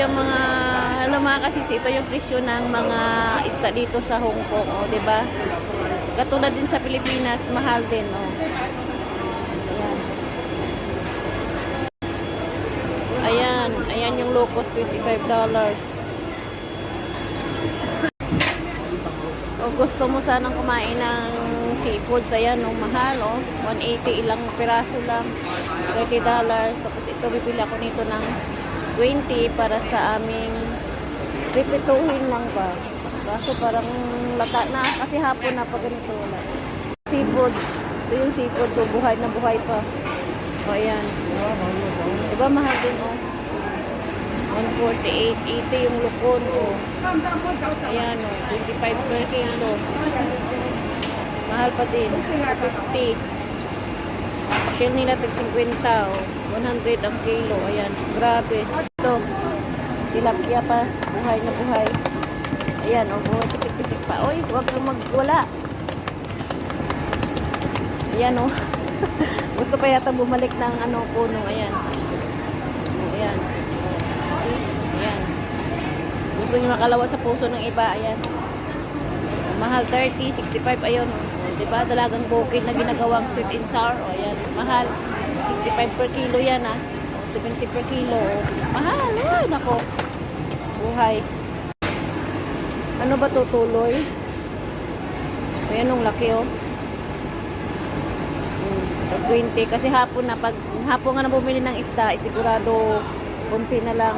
yung mga, alam mga kasisi, ito yung presyo ng mga isda dito sa Hong Kong, oh, 'di ba? Katulad din sa Pilipinas, mahal din, oh. Ayan. Ayan yung locust, $25. O gusto mo sanang kumain ng seafoods, ayan, no, mahal, oh. 180 ilang piraso lang. $30. Tapos ito, bibili ako nito ng 20 para sa aming pipituhin lang ba. Kaso parang lata na kasi hapon na pag ganito wala. Seafood. Ito yung seafood, so buhay na buhay pa. O, ayan. Diba mahal din, oh. 148, 80 yung lukon, oh. Ayan, oh, 25 per kilo. Mahal pa din, 50. Shell nila tag 50, oh. 100 ang kilo. Ayan, grabe. Ito, tilapia pa, buhay na buhay. Ayan, oh, buhay, pisik-pisik pa. Oy, huwag kang magwala. Ayan, oh. Gusto pa yata bumalik ng ano, punong. Ayan. Ayan. Ayan. Gusto niyo makalawa sa puso ng iba. Ayan. Mahal 30, 65. Ayun. O, diba? Dalagang bukid na ginagawang sweet and sour. O, ayan. Mahal. 65 per kilo yan, ha. 70 per kilo. O, mahal. Ay, nako. Buhay. Ano ba tutuloy? Ayan, ang laki, oh. 20 kasi hapon na pag hapon nga na bumili ng isda, sigurado konti na lang.